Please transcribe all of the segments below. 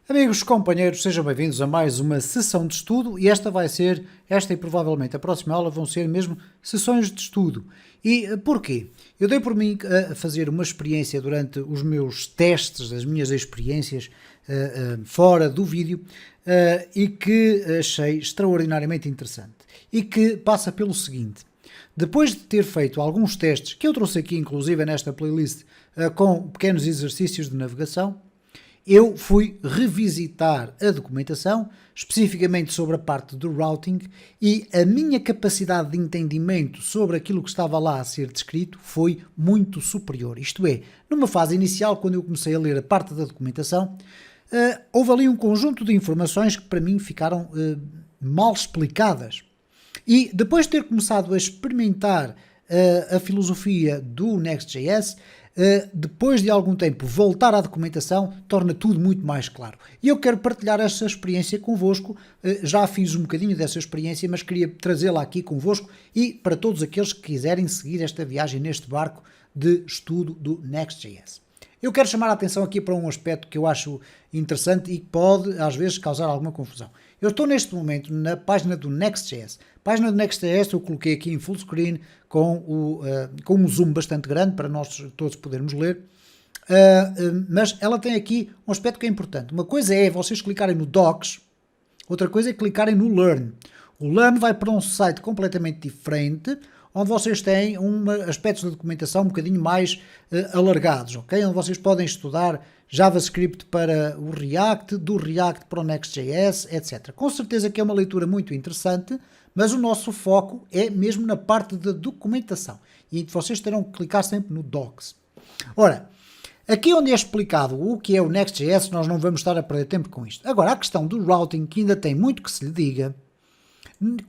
Amigos, companheiros, sejam bem-vindos a mais uma sessão de estudo e esta e provavelmente a próxima aula vão ser mesmo sessões de estudo. E porquê? Eu dei por mim a fazer uma experiência durante os meus testes, as minhas experiências fora do vídeo e que achei extraordinariamente interessante e que passa pelo seguinte. Depois de ter feito alguns testes, que eu trouxe aqui inclusive nesta playlist com pequenos exercícios de navegação, eu fui revisitar a documentação, especificamente sobre a parte do routing, e a minha capacidade de entendimento sobre aquilo que estava lá a ser descrito foi muito superior. Isto é, numa fase inicial, quando eu comecei a ler a parte da documentação, houve ali um conjunto de informações que para mim ficaram mal explicadas. E depois de ter começado a experimentar a filosofia do Next.js, depois de algum tempo voltar à documentação torna tudo muito mais claro. E eu quero partilhar essa experiência convosco, já fiz um bocadinho dessa experiência, mas queria trazê-la aqui convosco e para todos aqueles que quiserem seguir esta viagem neste barco de estudo do Next.js. Eu quero chamar a atenção aqui para um aspecto que eu acho interessante e que pode às vezes causar alguma confusão. Eu estou neste momento na página do Next.js. A página do Next.js eu coloquei aqui em full screen com um zoom bastante grande para nós todos podermos ler, mas ela tem aqui um aspecto que é importante. Uma coisa é vocês clicarem no Docs, outra coisa é clicarem no Learn. O Learn vai para um site completamente diferente, onde vocês têm aspectos da documentação um bocadinho mais alargados, ok? Onde vocês podem estudar JavaScript para o React, do React para o Next.js, etc. Com certeza que é uma leitura muito interessante, mas o nosso foco é mesmo na parte da documentação. E vocês terão que clicar sempre no Docs. Ora, aqui onde é explicado o que é o Next.js, nós não vamos estar a perder tempo com isto. Agora, a questão do routing, que ainda tem muito que se lhe diga,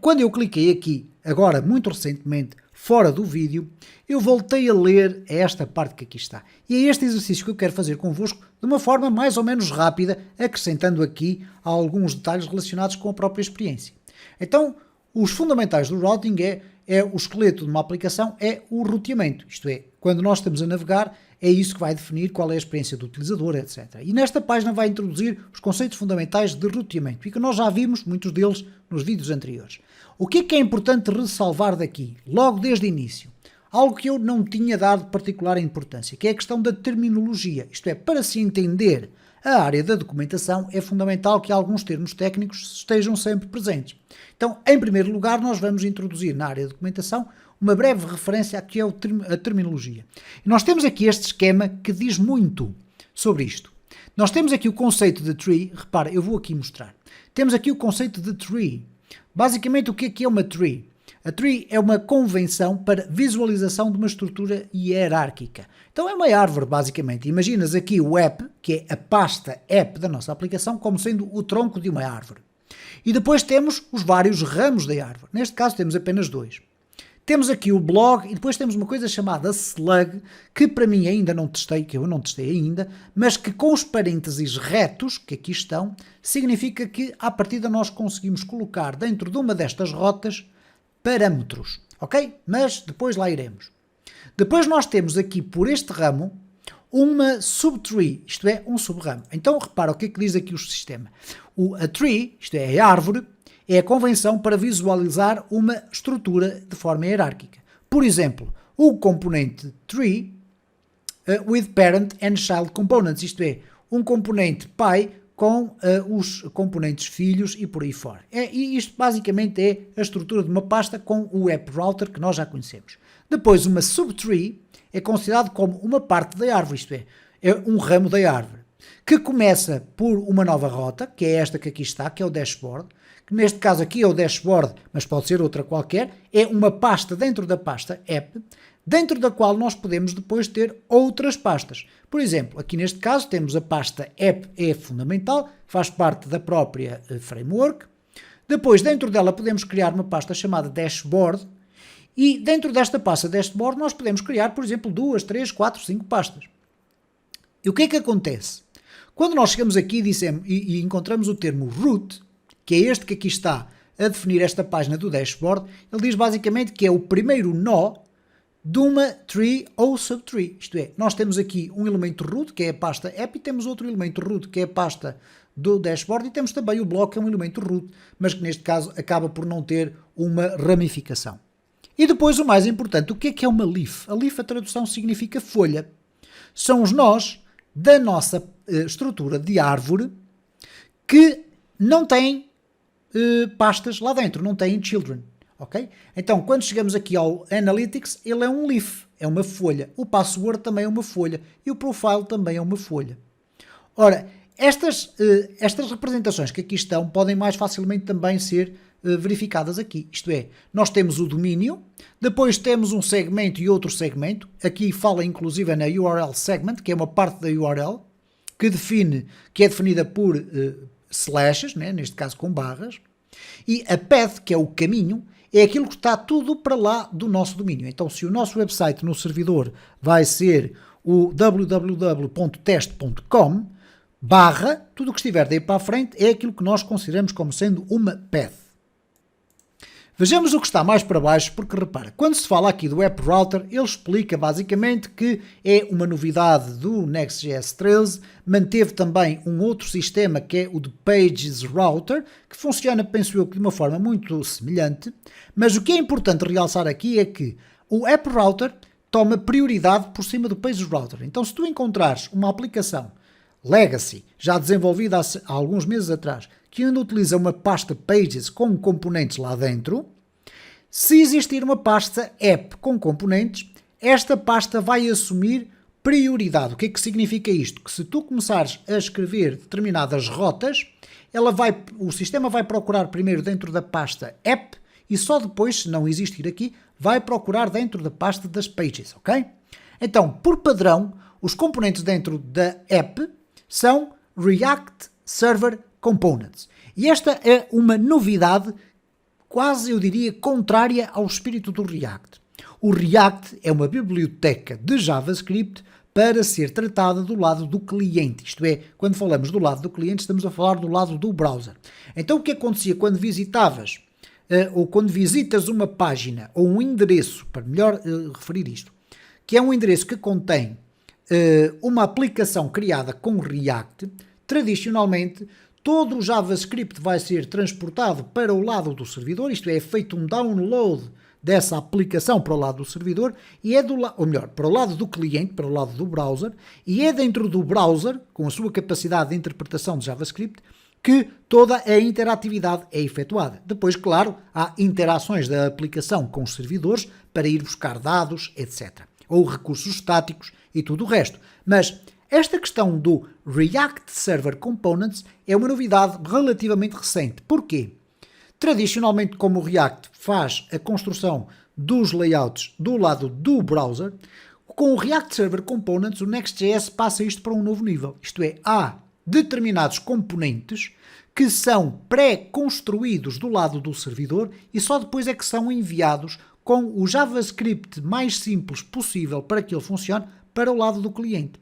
quando eu cliquei aqui, agora muito recentemente, fora do vídeo, eu voltei a ler esta parte que aqui está. E é este exercício que eu quero fazer convosco de uma forma mais ou menos rápida, acrescentando aqui alguns detalhes relacionados com a própria experiência. Então, os fundamentais do routing é o esqueleto de uma aplicação, é o roteamento. Isto é, quando nós estamos a navegar, é isso que vai definir qual é a experiência do utilizador, etc. E nesta página vai introduzir os conceitos fundamentais de roteamento, e que nós já vimos muitos deles nos vídeos anteriores. O que é importante ressalvar daqui, logo desde o início? Algo que eu não tinha dado particular importância, que é a questão da terminologia. Isto é, para se entender a área da documentação, é fundamental que alguns termos técnicos estejam sempre presentes. Então, em primeiro lugar, nós vamos introduzir na área da documentação uma breve referência a que é a terminologia. E nós temos aqui este esquema que diz muito sobre isto. Nós temos aqui o conceito de tree, repara, eu vou aqui mostrar. Temos aqui o conceito de tree. Basicamente, o que é uma tree? A tree é uma convenção para visualização de uma estrutura hierárquica. Então é uma árvore, basicamente. Imaginas aqui o app, que é a pasta app da nossa aplicação, como sendo o tronco de uma árvore. E depois temos os vários ramos da árvore. Neste caso temos apenas dois. Temos aqui o blog e depois temos uma coisa chamada slug, que para mim ainda não testei, que eu não testei ainda, mas que com os parênteses retos, que aqui estão, significa que à partida nós conseguimos colocar dentro de uma destas rotas parâmetros, ok? Mas depois lá iremos. Depois nós temos aqui por este ramo uma subtree, isto é, um subramo. Então repara o que é que diz aqui o sistema. A tree, isto é, a árvore, é a convenção para visualizar uma estrutura de forma hierárquica. Por exemplo, o componente tree with parent and child components, isto é, um componente pai com os componentes filhos e por aí fora. E isto basicamente é a estrutura de uma pasta com o app router que nós já conhecemos. Depois, uma subtree é considerado como uma parte da árvore, isto é um ramo da árvore, que começa por uma nova rota, que é esta que aqui está, que é o dashboard, que neste caso aqui é o dashboard, mas pode ser outra qualquer, é uma pasta dentro da pasta app, dentro da qual nós podemos depois ter outras pastas. Por exemplo, aqui neste caso temos a pasta app é fundamental, faz parte da própria framework. Depois, dentro dela podemos criar uma pasta chamada dashboard, e dentro desta pasta dashboard nós podemos criar, por exemplo, 2, 3, 4, 5 pastas. E o que é que acontece? Quando nós chegamos aqui e encontramos o termo root, que é este que aqui está a definir esta página do dashboard, ele diz basicamente que é o primeiro nó de uma tree ou subtree. Isto é, nós temos aqui um elemento root, que é a pasta app, e temos outro elemento root, que é a pasta do dashboard, e temos também o bloco, que é um elemento root, mas que neste caso acaba por não ter uma ramificação. E depois o mais importante, o que é uma leaf? A leaf, a tradução significa folha. São os nós da nossa estrutura de árvore que não têm pastas lá dentro, não têm children. Okay? Então, quando chegamos aqui ao Analytics, ele é um leaf, é uma folha. O password também é uma folha e o profile também é uma folha. Ora, estas representações que aqui estão podem mais facilmente também ser verificadas aqui. Isto é, nós temos o domínio, depois temos um segmento e outro segmento. Aqui fala inclusive na URL segment, que é uma parte da URL, que é definida por slashes, né? Neste caso com barras. E a path, que é o caminho, é aquilo que está tudo para lá do nosso domínio. Então, se o nosso website no servidor vai ser o www.teste.com, tudo o que estiver daí para a frente é aquilo que nós consideramos como sendo uma path. Vejamos o que está mais para baixo, porque repara, quando se fala aqui do App Router, ele explica basicamente que é uma novidade do Next.js 13, manteve também um outro sistema que é o de Pages Router, que funciona, penso eu, de uma forma muito semelhante, mas o que é importante realçar aqui é que o App Router toma prioridade por cima do Pages Router. Então, se tu encontrares uma aplicação Legacy, já desenvolvida há alguns meses atrás, que ainda utiliza uma pasta Pages com componentes lá dentro, se existir uma pasta App com componentes, esta pasta vai assumir prioridade. O que é que significa isto? Que se tu começares a escrever determinadas rotas, o sistema vai procurar primeiro dentro da pasta App e só depois, se não existir aqui, vai procurar dentro da pasta das Pages, ok? Então, por padrão, os componentes dentro da App são React Server Components. E esta é uma novidade, quase eu diria, contrária ao espírito do React. O React é uma biblioteca de JavaScript para ser tratada do lado do cliente. Isto é, quando falamos do lado do cliente, estamos a falar do lado do browser. Então o que acontecia quando visitavas, ou quando visitas uma página, ou um endereço, para melhor referir isto, que é um endereço que contém uma aplicação criada com React, tradicionalmente todo o JavaScript vai ser transportado para o lado do servidor, isto é feito um download dessa aplicação para o lado do servidor, e é para o lado do cliente, para o lado do browser, e é dentro do browser, com a sua capacidade de interpretação de JavaScript, que toda a interatividade é efetuada. Depois, claro, há interações da aplicação com os servidores para ir buscar dados, etc. Ou recursos estáticos e tudo o resto. Mas esta questão do React Server Components é uma novidade relativamente recente. Porquê? Tradicionalmente, como o React faz a construção dos layouts do lado do browser, com o React Server Components, o Next.js passa isto para um novo nível. Isto é, há determinados componentes que são pré-construídos do lado do servidor e só depois é que são enviados com o JavaScript mais simples possível para que ele funcione para o lado do cliente.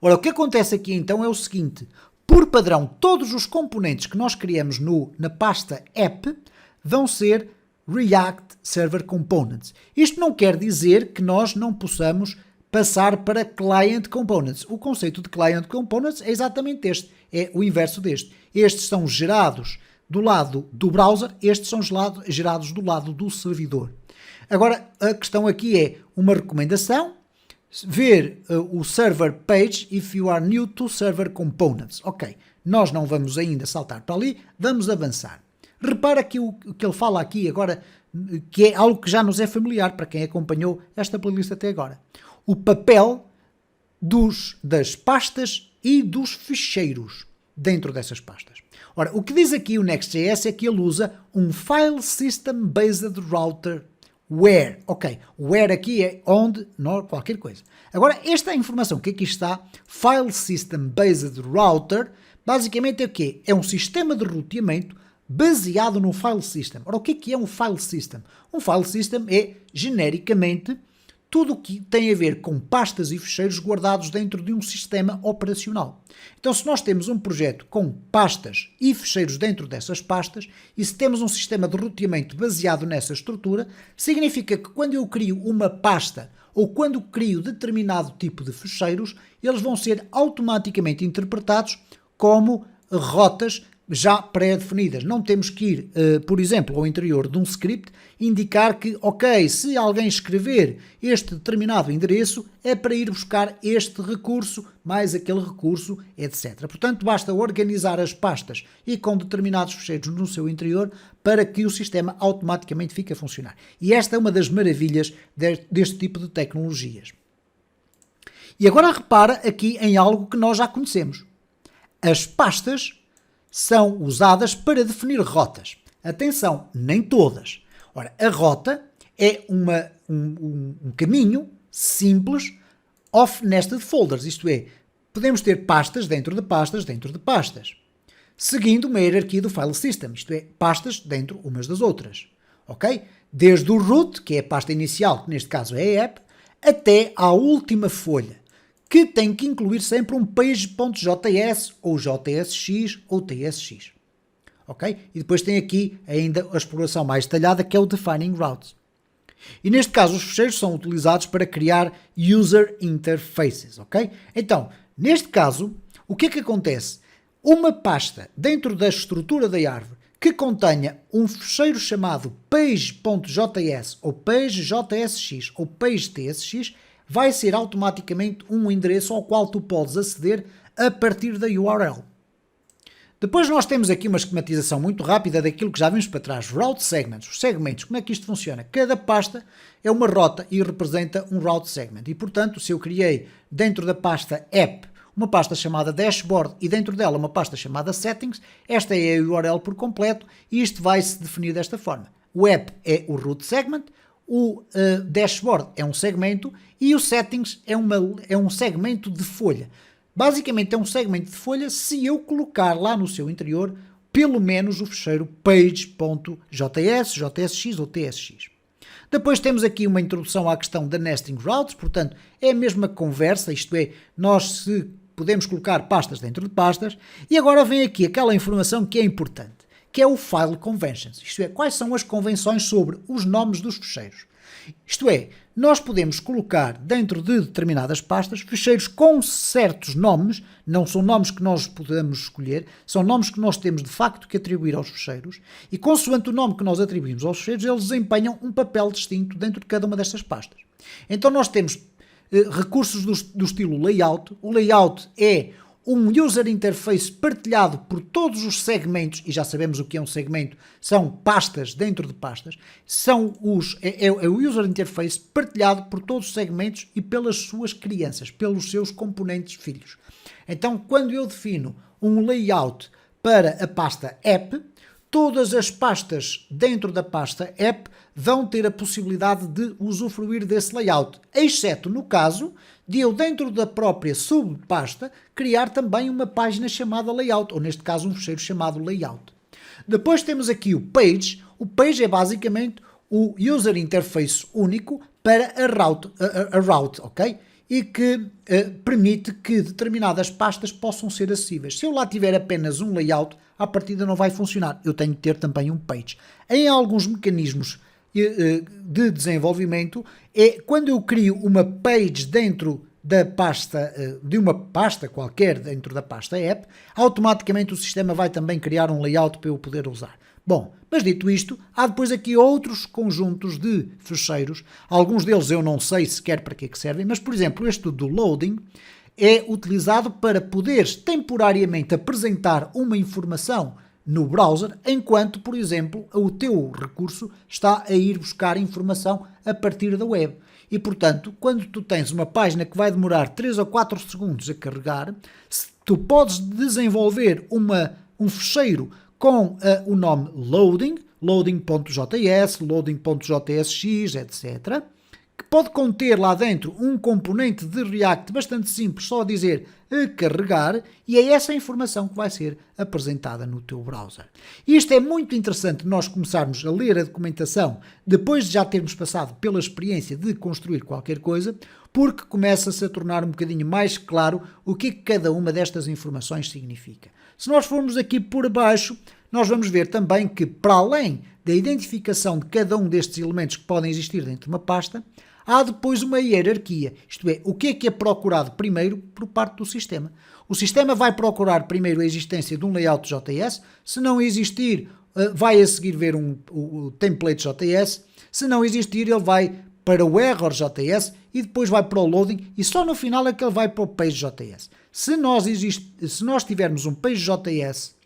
Ora, o que acontece aqui então é o seguinte: por padrão, todos os componentes que nós criamos na pasta app vão ser React Server Components. Isto não quer dizer que nós não possamos passar para Client Components. O conceito de Client Components é exatamente este, é o inverso deste. Estes são gerados do lado do browser, estes são gerados do lado do servidor. Agora, a questão aqui é uma recomendação: ver o server page if you are new to server components. Ok, nós não vamos ainda saltar para ali, vamos avançar. Repara que o que ele fala aqui agora, que é algo que já nos é familiar para quem acompanhou esta playlist até agora. O papel das pastas e dos ficheiros dentro dessas pastas. Ora, o que diz aqui o Next.js é que ele usa um File System Based Router Where. Ok, where aqui é onde, não qualquer coisa. Agora, esta informação que aqui está, File System Based Router, basicamente é o quê? É um sistema de roteamento baseado no File System. Ora, o que é um File System? Um File System é, genericamente, tudo o que tem a ver com pastas e ficheiros guardados dentro de um sistema operacional. Então, se nós temos um projeto com pastas e ficheiros dentro dessas pastas, e se temos um sistema de roteamento baseado nessa estrutura, significa que quando eu crio uma pasta ou quando crio determinado tipo de ficheiros, eles vão ser automaticamente interpretados como rotas já pré-definidas. Não temos que ir, por exemplo, ao interior de um script indicar que, ok, se alguém escrever este determinado endereço, é para ir buscar este recurso, mais aquele recurso, etc. Portanto, basta organizar as pastas e com determinados ficheiros no seu interior para que o sistema automaticamente fique a funcionar. E esta é uma das maravilhas deste tipo de tecnologias. E agora repara aqui em algo que nós já conhecemos. As pastas são usadas para definir rotas. Atenção, nem todas. Ora, a rota é um caminho simples of nested folders, isto é, podemos ter pastas dentro de pastas dentro de pastas, seguindo uma hierarquia do file system, isto é, pastas dentro umas das outras. Ok? Desde o root, que é a pasta inicial, que neste caso é a app, até à última folha, que tem que incluir sempre um page.js ou JSX ou TSX. Ok? E depois tem aqui ainda a exploração mais detalhada, que é o Defining Routes. E neste caso os ficheiros são utilizados para criar User Interfaces. Ok? Então, neste caso, o que é que acontece? Uma pasta dentro da estrutura da árvore que contenha um ficheiro chamado page.js ou page.jsx ou page.tsx vai ser automaticamente um endereço ao qual tu podes aceder a partir da URL. Depois nós temos aqui uma esquematização muito rápida daquilo que já vimos para trás. Route Segments. Os segmentos, como é que isto funciona? Cada pasta é uma rota e representa um Route Segment. E, portanto, se eu criei dentro da pasta App uma pasta chamada Dashboard e dentro dela uma pasta chamada Settings, esta é a URL por completo e isto vai se definir desta forma. O App é o Root Segment, o Dashboard é um segmento e o Settings é um segmento de folha. Basicamente é um segmento de folha se eu colocar lá no seu interior pelo menos o ficheiro page.js, JSX ou TSX. Depois temos aqui uma introdução à questão da Nesting Routes, portanto é a mesma conversa, isto é, nós se podemos colocar pastas dentro de pastas, e agora vem aqui aquela informação que é importante, que é o File Conventions, isto é, quais são as convenções sobre os nomes dos ficheiros. Isto é, nós podemos colocar dentro de determinadas pastas ficheiros com certos nomes, não são nomes que nós podemos escolher, são nomes que nós temos de facto que atribuir aos ficheiros e consoante o nome que nós atribuímos aos ficheiros, eles desempenham um papel distinto dentro de cada uma destas pastas. Então nós temos recursos do estilo layout. O layout é um user interface partilhado por todos os segmentos, e já sabemos o que é um segmento, são pastas dentro de pastas, é o user interface partilhado por todos os segmentos e pelas suas crianças, pelos seus componentes filhos. Então, quando eu defino um layout para a pasta app, todas as pastas dentro da pasta app vão ter a possibilidade de usufruir desse layout, exceto no caso de eu dentro da própria subpasta criar também uma página chamada layout, ou neste caso um ficheiro chamado layout. Depois temos aqui o page. O page é basicamente o user interface único para a route, ok? E que permite que determinadas pastas possam ser acessíveis. Se eu lá tiver apenas um layout, à partida não vai funcionar. Eu tenho que ter também um page. Em alguns mecanismos de desenvolvimento, é quando eu crio uma page dentro da pasta, de uma pasta qualquer dentro da pasta app, automaticamente o sistema vai também criar um layout para eu poder usar. Bom, mas dito isto, há depois aqui outros conjuntos de ficheiros, alguns deles eu não sei sequer para que é que servem, mas por exemplo este do loading é utilizado para poderes temporariamente apresentar uma informação no browser, enquanto, por exemplo, o teu recurso está a ir buscar informação a partir da web. E, portanto, quando tu tens uma página que vai demorar 3 ou 4 segundos a carregar, tu podes desenvolver um ficheiro com o nome loading, loading.js, loading.jsx, etc., pode conter lá dentro um componente de React bastante simples, só a dizer carregar, e é essa informação que vai ser apresentada no teu browser. Isto é muito interessante nós começarmos a ler a documentação depois de já termos passado pela experiência de construir qualquer coisa, porque começa-se a tornar um bocadinho mais claro o que cada uma destas informações significa. Se nós formos aqui por baixo, nós vamos ver também que, para além da identificação de cada um destes elementos que podem existir dentro de uma pasta, há depois uma hierarquia, isto é, o que é procurado primeiro por parte do sistema. O sistema vai procurar primeiro a existência de um layout JS, se não existir, vai a seguir ver o template JS, se não existir, ele vai para o error JS e depois vai para o loading e só no final é que ele vai para o page JS. Se nós tivermos um page JS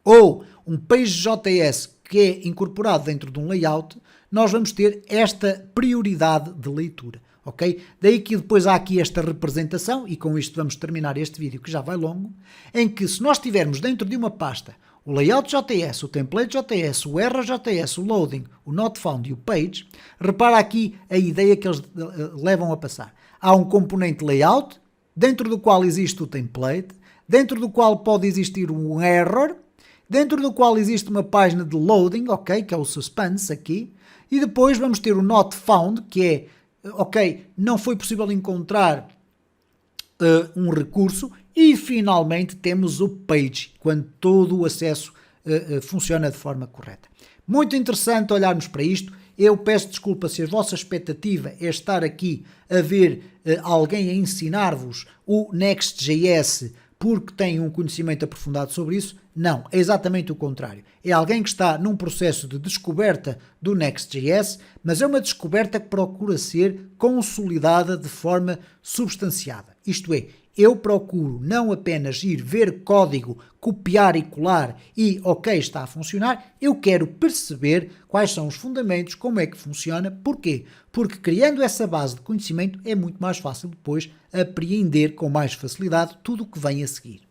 ou um page JS que é incorporado dentro de um layout, nós vamos ter esta prioridade de leitura, ok? Daí que depois há aqui esta representação, e com isto vamos terminar este vídeo que já vai longo, em que se nós tivermos dentro de uma pasta o layout JS, o template JS, o error JS, o loading, o not found e o page, repara aqui a ideia que eles levam a passar. Há um componente layout, dentro do qual existe o template, dentro do qual pode existir um error, dentro do qual existe uma página de loading, ok, que é o suspense aqui, e depois vamos ter o not found, que é, ok, não foi possível encontrar um recurso, e finalmente temos o page, quando todo o acesso funciona de forma correta. Muito interessante olharmos para isto. Eu peço desculpa se a vossa expectativa é estar aqui a ver alguém a ensinar-vos o Next.js porque tem um conhecimento aprofundado sobre isso. Não, é exatamente o contrário. É alguém que está num processo de descoberta do Next.js, mas é uma descoberta que procura ser consolidada de forma substanciada. Isto é, eu procuro não apenas ir ver código, copiar e colar e ok, está a funcionar, eu quero perceber quais são os fundamentos, como é que funciona, porquê? Porque criando essa base de conhecimento é muito mais fácil depois apreender com mais facilidade tudo o que vem a seguir.